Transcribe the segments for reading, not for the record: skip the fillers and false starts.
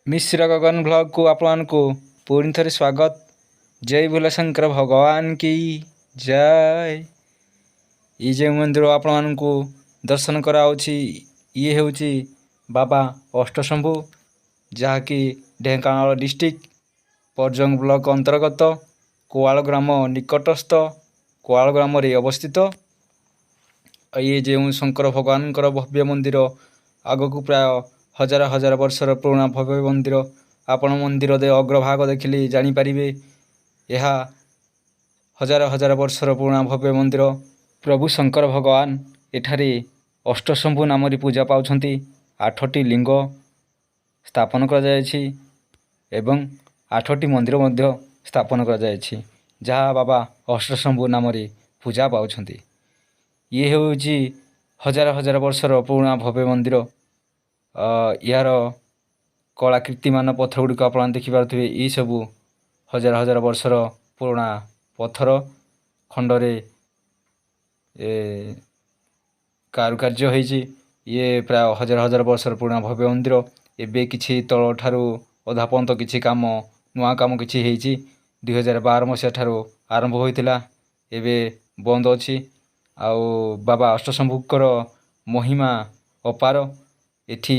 मिश्र गगन blog को आपण को पुणी थे स्वागत। जय भोला शंकर भगवान की जय। ये जो मंदिर आपण को दर्शन कराऊँगी ये हूँ बाबा अष्टशंभु जहाँकि ढेंकानाल डिस्ट्रिक्ट परजंग ब्लॉक अंतर्गत कोआल ग्राम निकटस्थ कोआल ग्राम अवस्थित। ये जो शंकर भगवान भव्य मंदिर आगक प्राय हजार हजार वर्षर पुराना भव्य मंदिर। आपण मंदिर अग्रभाग देखिले जानीपारे यह हजार हजार वर्षर पुराना भव्य मंदिर। प्रभु शंकर भगवान एठारे अष्टशंभु नाम पूजा पाउछंती। 8टी लिंग स्थापन एवं 8टी मंदिर मध्य स्थापन जहाँ बाबा अष्टशंभु नाम पूजा पाउछंती। ये हूँ हजार हजार वर्षर पुराना भव्य मंदिर। यार कलाकृति मान पत्थर गुड़िक आप देखिपे ये सबू हजार हजार वर्षर पुराना पत्थर खंडरे कारुकार्य होइछि। ये प्राय हजार हजार वर्षर पुराना भव्य मंदिर। एबे किछि तल ठारू अधा पर्यंत किछि काम नुआ काम किछि होइछि। 2012 मसीहा ठारू आरंभ होइतिला एबे बंद अछि। आउ बाबा अष्टशंभुकर महिमा अपार। एठी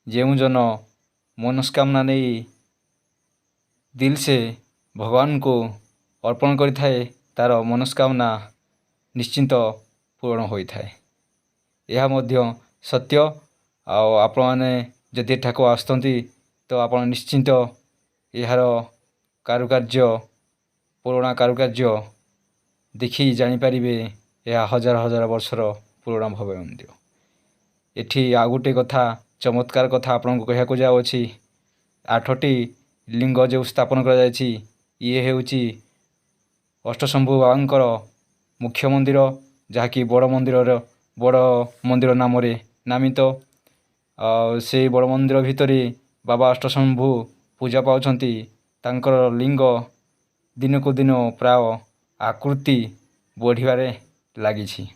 जेउ जन मनस्कामना नहीं दिल से भगवान को अर्पण करिथाए तार मनस्कामना निश्चिंत पूर्ण होइथाए। यह मध्य सत्य। आपण माने जदि ठाको आसतंती तो आपण निश्चिंत यार कारुकार्य पुराना कारुकार्य देखि जानीपारे यह हजार हजार वर्षर पुराना भव्य मंदिर। एठी आ गोटे कथा चमत्कार कथा आपन को कहया जाऊँगी। 8टी लिंग जो स्थापन कर ये हूँ अष्टशंभु बाबांकर मुख्य मंदिर जहाँकि बड़ मंदिर नाम नामित। से बड़ मंदिर भितर बाबा अष्टशंभु पूजा पाउछंती। तांकर लिंग दिन को दिन प्राय आकृति बढ़िबारे लागिछि।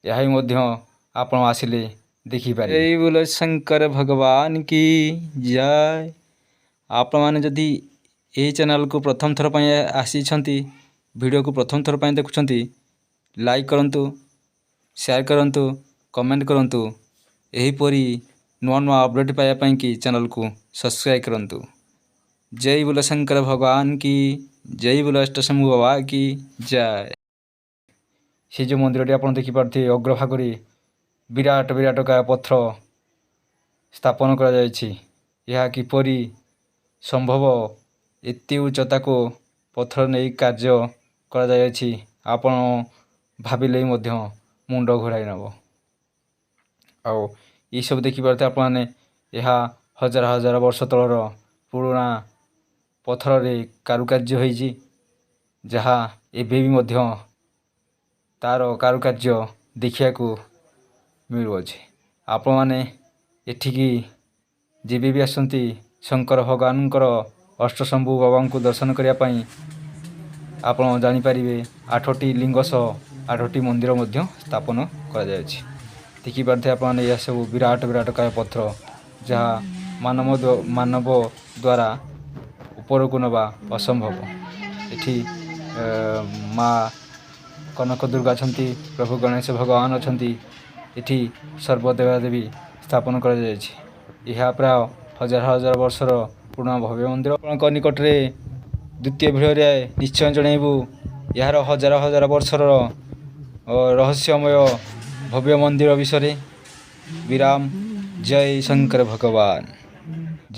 यह आपण आसिले देखिपारे। जय बोलो शंकर भगवान की जय। आपण माने जदि यही चैनल को प्रथम थर पर आसी वीडियो को प्रथम थर पर देखुंती लाइक करंतु, शेयर करंतु, कमेंट करंतु। एहीपरी नुआ नुआ अपडेट पाइबा कि चैनल को सब्सक्राइब करंतु। जय बोलो शंकर भगवान की जय बोलो अष्टशंभु बाबा की जय। से जो मंदिर आप देखिपे अग्रभाग विराट विराट काय पत्थर स्थापन कर किपरि संभव एति उच्चता को पत्थर नहीं कार्य कर आपण भाविले मुंड घोराई नब। आउ ये सब देखिपे आपने यह हजार हजार वर्ष तलर पुराना पत्थर रे कारुकार्य होइछि जहाँ एबे भी तार कारुकार्य देखिया को मिलुअछि। आपण माने एठिकी जेबे भी आसंती शंकर भगवानकर अष्टशंभु बाबा को दर्शन करिया पई आपण जानि परिबे 8टी लिंग सह 8टी मंदिर मध्य स्थापन करा जायछि। देखि पारथे आपण यह सब विराट विराट काय पत्थर जहाँ मानव द्वारा ऊपर को नबा असंभव। एठी माँ कनक दुर्गा छंती, प्रभु गणेश भगवान अछंती। एठी सर्वदेवादेवी स्थापन कर यह प्राय हजार हजार वर्षर पुराना भव्य मंदिर। आपन निकट में द्वितीय भिडियो निश्चय जनइबू यार हजार हजार वर्षर रहस्यमय भव्य मंदिर विषय। विराम। जय शंकर भगवान।